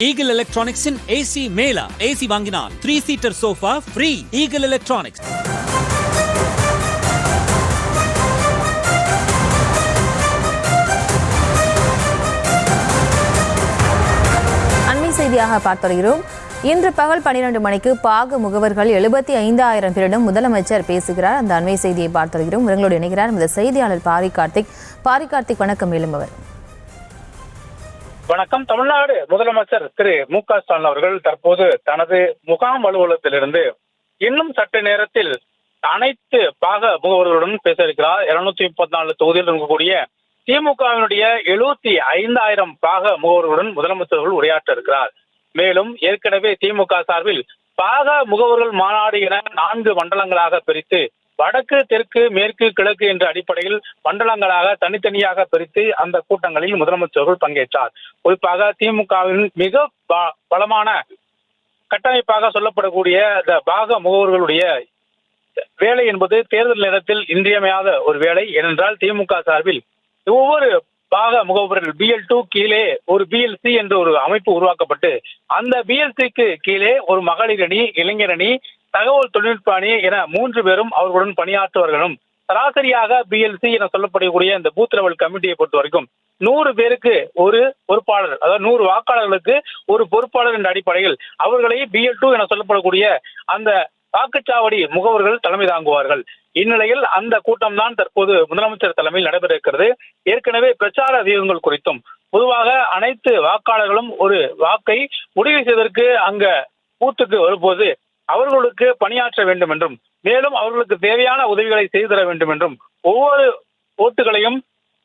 Eagle Electronics in AC Mela. AC வாங்கினால் 3-seater sofa free. Eagle Electronics. அண்மை செய்தியாக பார்த்துள்ளோம். இன்று பகல் 12 மணிக்கு பாக முகவர்கள் 75,000 பேரிடம் முதலமைச்சர் பேசுகிறார். அந்த அண்மை செய்தியை பார்த்துள்ளோம். இவங்களோடு இணைகிறார் இந்த செய்தியாளர் பாரி கார்த்திக். வணக்கம். மேலும் அவர் வணக்கம். தமிழ்நாடு முதலமைச்சர் திரு மு.க. ஸ்டாலின் அவர்கள் தற்போது தனது முகாம் அலுவலகத்திலிருந்து இன்னும் சற்று நேரத்தில் அனைத்து பாக முகவர்களுடன் பேச இருக்கிறார். 234 தொகுதியில் இருக்கக்கூடிய திமுகவினுடைய 75,000 பாக முகவர்களுடன் முதலமைச்சர்கள் உரையாற்ற இருக்கிறார். மேலும் ஏற்கனவே திமுக சார்பில் பாக முகவர்கள் மாநாடு என 4 மண்டலங்களாக பிரித்து வடக்கு, தெற்கு, மேற்கு, கிழக்கு என்ற அடிப்படையில் மண்டலங்களாக தனித்தனியாக பிரித்து அந்த கூட்டங்களில் முதலமைச்சர்கள் பங்கேற்றார். குறிப்பாக திமுகவின் மிக பலமான கட்டமைப்பாக சொல்லப்படக்கூடிய இந்த பாக முகவர்களுடைய வேலை என்பது தேர்தல் நேரத்தில் இன்றியமையாத ஒரு வேலை. ஏனென்றால் திமுக சார்பில் ஒவ்வொரு பாக முகவர்கள் BL2 கீழே ஒரு BLC என்ற ஒரு அமைப்பு உருவாக்கப்பட்டு அந்த BLCக்கு கீழே ஒரு மகளிர் அணி, இளைஞர் அணி, தகவல் தொழில்நுட்ப அணி என 3 பேரும் அவர்களுடன் பணியாற்றுவர்களும் சராசரியாக BLC என சொல்லப்படக்கூடிய இந்த பூத் லெவல் கமிட்டியை பொறுத்த வரைக்கும் 100 பேருக்கு ஒரு பொறுப்பாளர், அதாவது 100 வாக்காளர்களுக்கு ஒரு பொறுப்பாளர் என்ற அடிப்படையில் அவர்களை BL2 என சொல்லப்படக்கூடிய அந்த வாக்குச்சாவடி முகவர்கள் தலைமை தாங்குவார்கள். இந்நிலையில் அந்த கூட்டம் தான் தற்போது முதலமைச்சர் தலைமையில் நடைபெற இருக்கிறது. ஏற்கனவே பிரச்சார வியூகங்கள் குறித்தும் பொதுவாக அனைத்து வாக்காளர்களும் ஒரு வாக்கை முடிவு செய்வதற்கு அங்க பூத்துக்கு வரும்போது அவர்களுக்கு பணியாற்ற வேண்டும் என்றும், மேலும் அவர்களுக்கு தேவையான உதவிகளை செய்து தர வேண்டும் என்றும், ஒவ்வொரு ஓட்டுகளையும்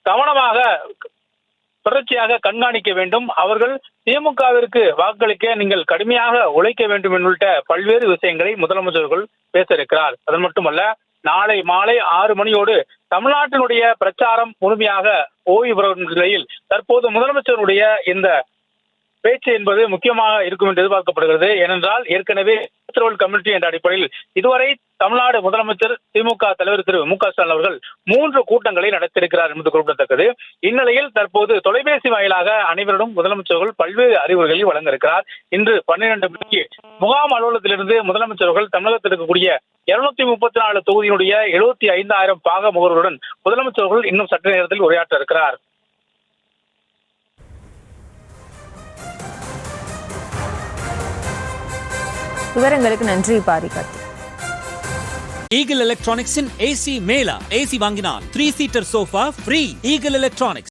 கவனமாக தொடர்ச்சியாக கண்காணிக்க வேண்டும், அவர்கள் திமுகவிற்கு வாக்களிக்க நீங்கள் கடுமையாக உழைக்க வேண்டும் உள்ளிட்ட பல்வேறு விஷயங்களை முதலமைச்சர்கள் பேச இருக்கிறார். அது மட்டுமல்ல, நாளை மாலை 6 மணியோடு தமிழ்நாட்டினுடைய பிரச்சாரம் முழுமையாக ஓய்வு பெறும் நிலையில் தற்போது முதலமைச்சருடைய இந்த பேச்சு என்பது முக்கியமாக இருக்கும் என்று எதிர்பார்க்கப்படுகிறது. ஏனென்றால் ஏற்கனவே கமிட்டி என்ற அடிப்படையில் இதுவரை தமிழ்நாடு முதலமைச்சர் திமுக தலைவர் திரு மு.க. ஸ்டாலின் அவர்கள் 3 கூட்டங்களை நடத்தியிருக்கிறார் என்பது குறிப்பிடத்தக்கது. இந்நிலையில் தற்போது தொலைபேசி வாயிலாக அனைவரிடம் முதலமைச்சர்கள் பல்வேறு அறிவுரைகளை வழங்க இருக்கிறார். இன்று 12 மணிக்கு முகாம் அலுவலகத்திலிருந்து முதலமைச்சர்கள் தமிழகத்தில் இருக்கக்கூடிய 234 தொகுதியினுடைய 75,000 பாக முகவர்களுடன் முதலமைச்சர்கள் இன்னும் சற்று நேரத்தில் உரையாற்ற இருக்கிறார். விவரங்களுக்கு நன்றி Pari Karthik. Eagle Electronics in AC Mela. AC வாங்கினால் 3-seater sofa free. Eagle Electronics.